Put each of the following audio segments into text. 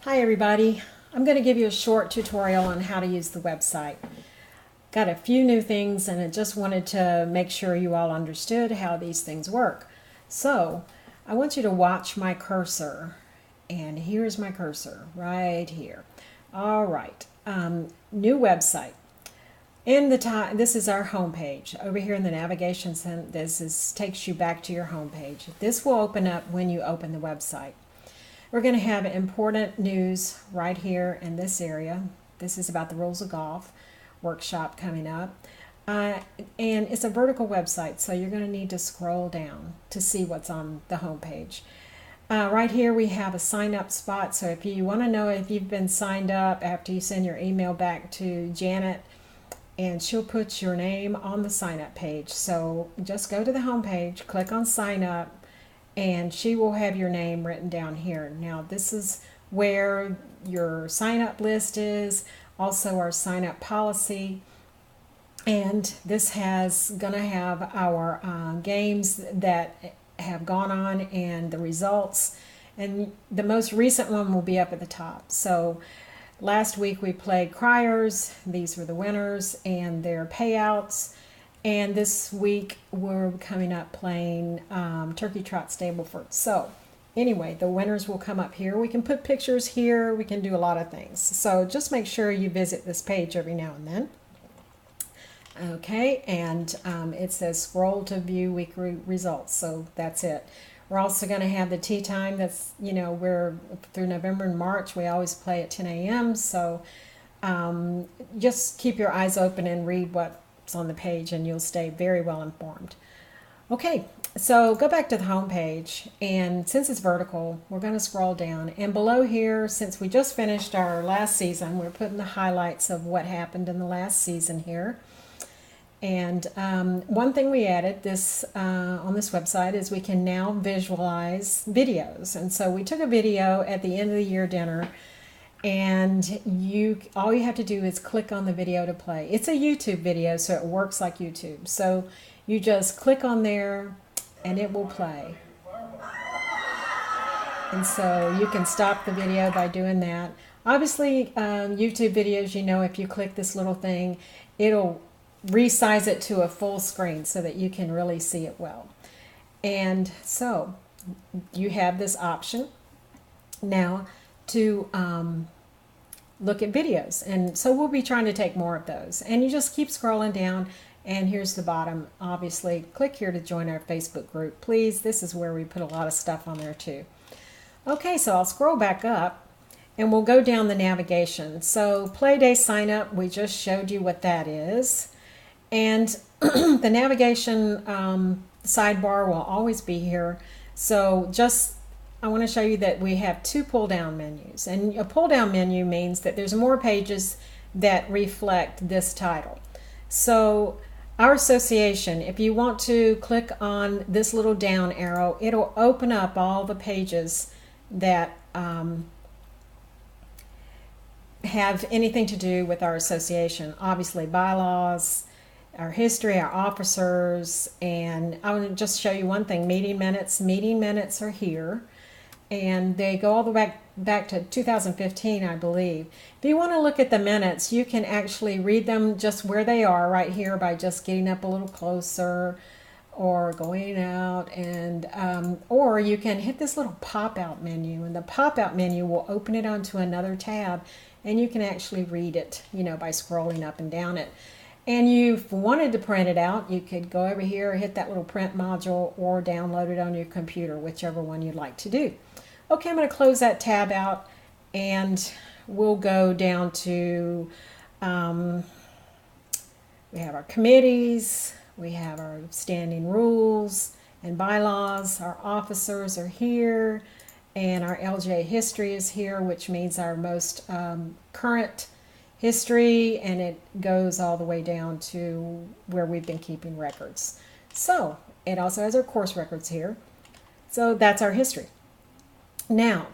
Hi everybody, I'm going to give you a short tutorial on how to use the website. Got a few new things and I just wanted to make sure you all understood how these things work. So I want you to watch my cursor, and here's my cursor right here. All right, new website. In the time, this is our home page. Over here in the navigation center, takes you back to your home page. This will open up when you open the website. We're going to have important news right here in this area. This is about the rules of golf workshop coming up. And it's a vertical website, so you're going to need to scroll down to see what's on the home page. Right here we have a sign up spot, so if you want to know if you've been signed up after you send your email back to Janet, and she'll put your name on the sign up page. So just go to the home page, click on sign up, and she will have your name written down here. Now this is where your sign up list is, also our sign up policy, and this has gonna have our games that have gone on and the results, and the most recent one will be up at the top. So last week we played Criers. These were the winners and their payouts. And this week we're coming up playing Turkey Trot Stableford. So anyway, the winners will come up here. We can put pictures here. We can do a lot of things. So just make sure you visit this page every now and then. Okay, and it says scroll to view weekly results. So that's it. We're also going to have the tea time. That's, we're through November and March. We always play at 10 a.m. So just keep your eyes open and read what's on the page, and you'll stay very well informed. Okay, so go back to the home page, and since it's vertical, we're going to scroll down. And below here, since we just finished our last season, we're putting the highlights of what happened in the last season here. And one thing we added this on this website is we can now visualize videos. And so we took a video at the end of the year dinner, and all you have to do is click on the video to play. It's a YouTube video, so it works like YouTube. So you just click on there and it will play. And so you can stop the video by doing that. Obviously, YouTube videos, if you click this little thing, it'll resize it to a full screen so that you can really see it well. And so you have this option now to look at videos, and so we'll be trying to take more of those. And you just keep scrolling down, and here's the bottom. Obviously, click here to join our Facebook group, please. This is where we put a lot of stuff on there too. Okay, so I'll scroll back up and we'll go down the navigation. So play day sign up, we just showed you what that is. And the navigation sidebar will always be here. So I want to show you that we have two pull down menus. And a pull down menu means that there's more pages that reflect this title. So our association, if you want to click on this little down arrow, it'll open up all the pages that have anything to do with our association. Obviously bylaws, our history, our officers, and I want to just show you one thing. Meeting minutes. Meeting minutes are here, and they go all the way back to 2015, I believe. If you want to look at the minutes, you can actually read them just where they are right here by just getting up a little closer or going out, and or you can hit this little pop-out menu, and the pop-out menu will open it onto another tab, and you can actually read it, by scrolling up and down it. And you've wanted to print it out, you could go over here, hit that little print module, or download it on your computer, whichever one you'd like to do. Okay, I'm going to close that tab out, and we'll go down to, we have our committees, we have our standing rules and bylaws, our officers are here, and our LGA history is here, which means our most current history, and it goes all the way down to where we've been keeping records. So it also has our course records here. So that's our history. Now,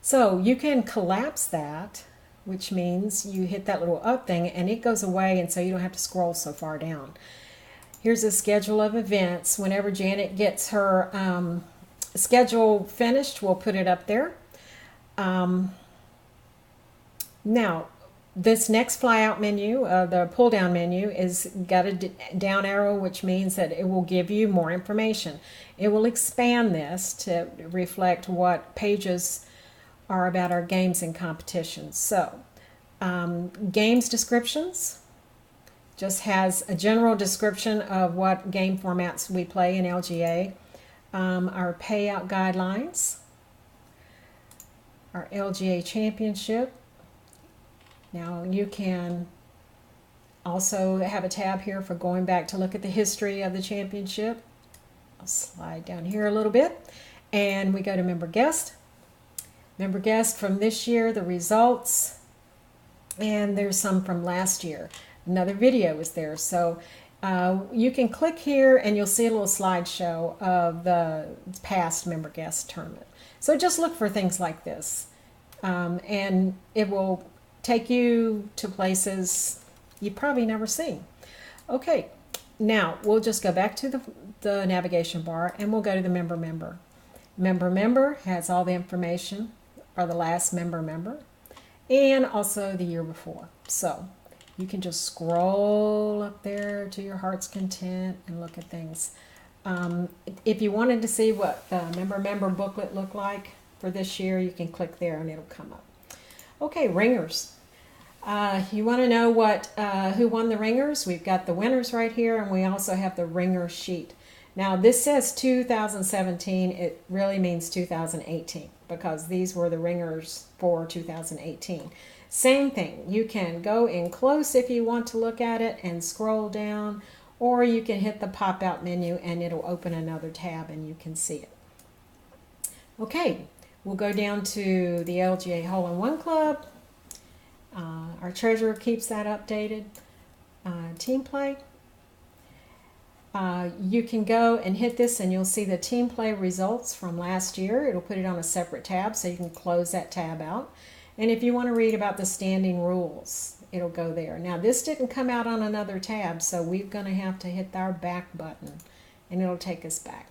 so you can collapse that, which means you hit that little up thing and it goes away, and so you don't have to scroll so far down. Here's a schedule of events. Whenever Janet gets her schedule finished, we'll put it up there. Now, this next flyout menu, the pull down menu, is got a down arrow, which means that it will give you more information. It will expand this to reflect what pages are about our games and competitions. So, games descriptions just has a general description of what game formats we play in LGA. Our payout guidelines, our LGA championship. Now you can also have a tab here for going back to look at the history of the championship. I'll slide down here a little bit and we go to member guest. Member guest from this year, the results, and there's some from last year. Another video is there. So you can click here and you'll see a little slideshow of the past member guest tournament. So just look for things like this and it will take you to places you probably never seen. Okay, now we'll just go back to the navigation bar and we'll go to the member. Member has all the information, or the last member, and also the year before. So you can just scroll up there to your heart's content and look at things. If you wanted to see what the member booklet looked like for this year, you can click there and it'll come up. Okay, ringers. You want to know what who won the ringers? We've got the winners right here, and we also have the ringer sheet. Now this says 2017. It really means 2018 because these were the ringers for 2018. Same thing. You can go in close if you want to look at it and scroll down, or you can hit the pop-out menu and it'll open another tab and you can see it. Okay, we'll go down to the LGA Hole-in-One Club. Our treasurer keeps that updated. Team play. You can go and hit this and you'll see the team play results from last year. It'll put it on a separate tab so you can close that tab out. And if you want to read about the standing rules, it'll go there. Now this didn't come out on another tab, so we're going to have to hit our back button and it'll take us back.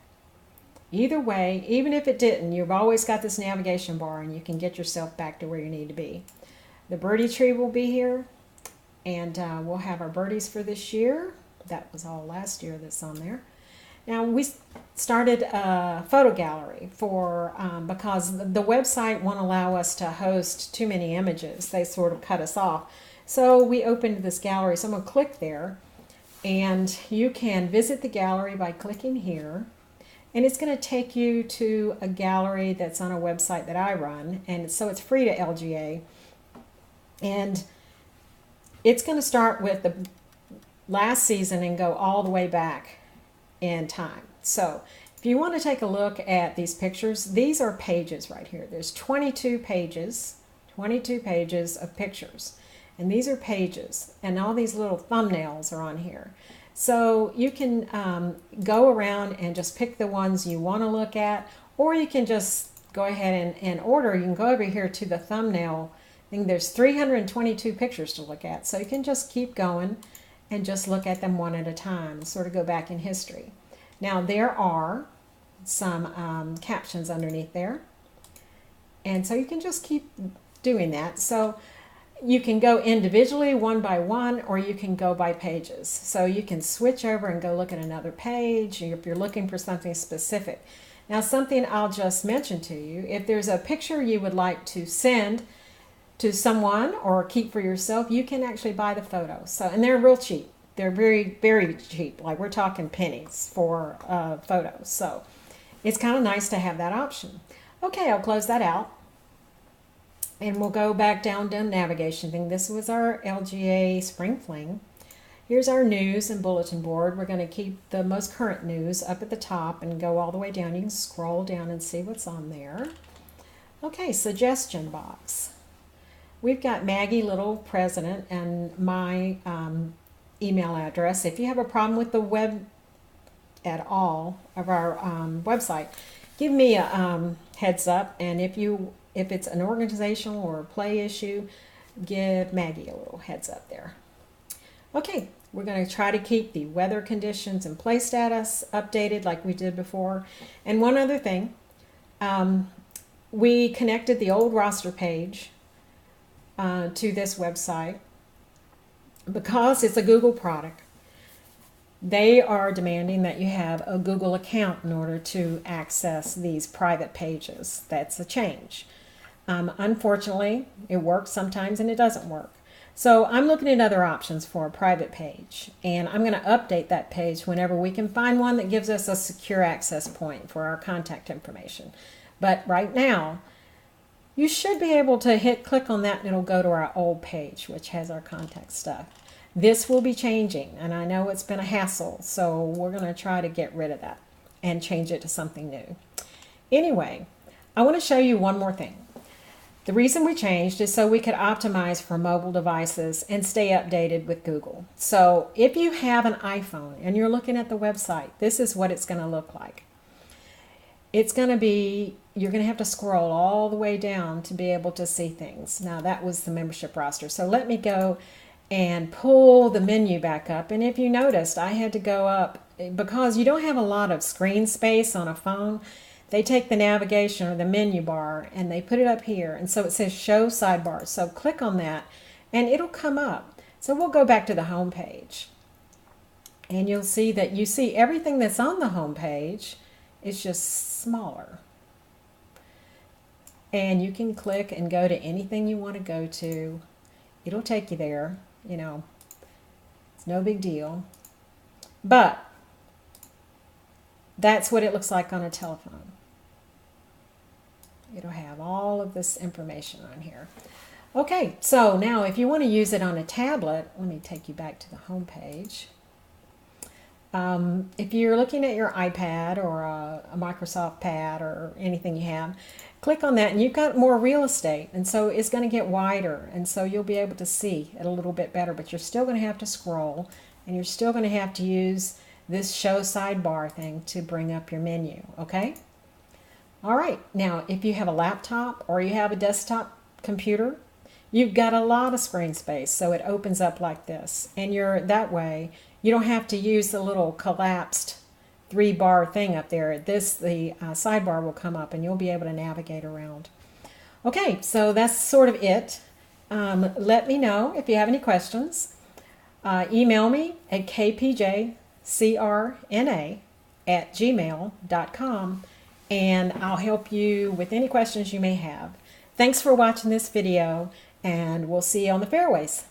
Either way, even if it didn't, you've always got this navigation bar and you can get yourself back to where you need to be. The birdie tree will be here, and we'll have our birdies for this year. That was all last year that's on there. Now we started a photo gallery for because the website won't allow us to host too many images. They sort of cut us off. So we opened this gallery. So I'm going to click there, and you can visit the gallery by clicking here. And it's going to take you to a gallery that's on a website that I run, and so it's free to LGA. And it's going to start with the last season and go all the way back in time. So if you want to take a look at these pictures, these are pages right here. There's 22 pages of pictures. And these are pages. And all these little thumbnails are on here. So you can go around and just pick the ones you want to look at, or you can just go ahead and order. You can go over here to the thumbnail thing. There's 322 pictures to look at. So you can just keep going and just look at them one at a time, sort of go back in history. Now there are some captions underneath there. And so you can just keep doing that. So you can go individually one by one, or you can go by pages. So you can switch over and go look at another page if you're looking for something specific. Now something I'll just mention to you, if there's a picture you would like to send to someone or keep for yourself, you can actually buy the photo. So, and they're real cheap. They're very, very cheap. Like we're talking pennies for photos. So it's kind of nice to have that option. Okay, I'll close that out. And we'll go back down to navigation thing. This was our LGA Spring Fling. Here's our news and bulletin board. We're going to keep the most current news up at the top and go all the way down. You can scroll down and see what's on there. Okay, suggestion box. We've got Maggie Little, president, and my email address. If you have a problem with the web at all of our website, give me a heads up. And if it's an organizational or a play issue, give Maggie a little heads up there. Okay, we're going to try to keep the weather conditions and play status updated like we did before. And one other thing, we connected the old roster page to this website, because it's a Google product, they are demanding that you have a Google account in order to access these private pages. That's a change. Unfortunately, it works sometimes and it doesn't work. So I'm looking at other options for a private page, and I'm going to update that page whenever we can find one that gives us a secure access point for our contact information. But right now, you should be able to click on that and it'll go to our old page, which has our contact stuff. This will be changing, and I know it's been a hassle, so we're going to try to get rid of that and change it to something new. Anyway, I want to show you one more thing. The reason we changed is so we could optimize for mobile devices and stay updated with Google. So if you have an iPhone and you're looking at the website, this is what it's going to look like. It's going to be, you're going to have to scroll all the way down to be able to see things. Now that was the membership roster. So let me go and pull the menu back up. And if you noticed, I had to go up because you don't have a lot of screen space on a phone. They take the navigation or the menu bar and they put it up here. And so it says show sidebar. So click on that and it'll come up. So we'll go back to the home page. And you'll see that you see everything that's on the home page is just smaller. And you can click and go to anything you want to go to. It'll take you there. You know, it's no big deal. But that's what it looks like on a telephone. It'll have all of this information on here. Okay, so now if you want to use it on a tablet, let me take you back to the home page. If you're looking at your iPad or a Microsoft Pad or anything you have, click on that and you've got more real estate, and so it's going to get wider, and so you'll be able to see it a little bit better, but you're still going to have to scroll and you're still going to have to use this show sidebar thing to bring up your menu. Okay? All right, now if you have a laptop or you have a desktop computer, you've got a lot of screen space, so it opens up like this, and that way you don't have to use the little collapsed 3-bar thing up there. The sidebar will come up and you'll be able to navigate around. Okay, so that's sort of it. Let me know if you have any questions. Email me at kpjcrna@gmail.com and I'll help you with any questions you may have. Thanks for watching this video, and we'll see you on the fairways.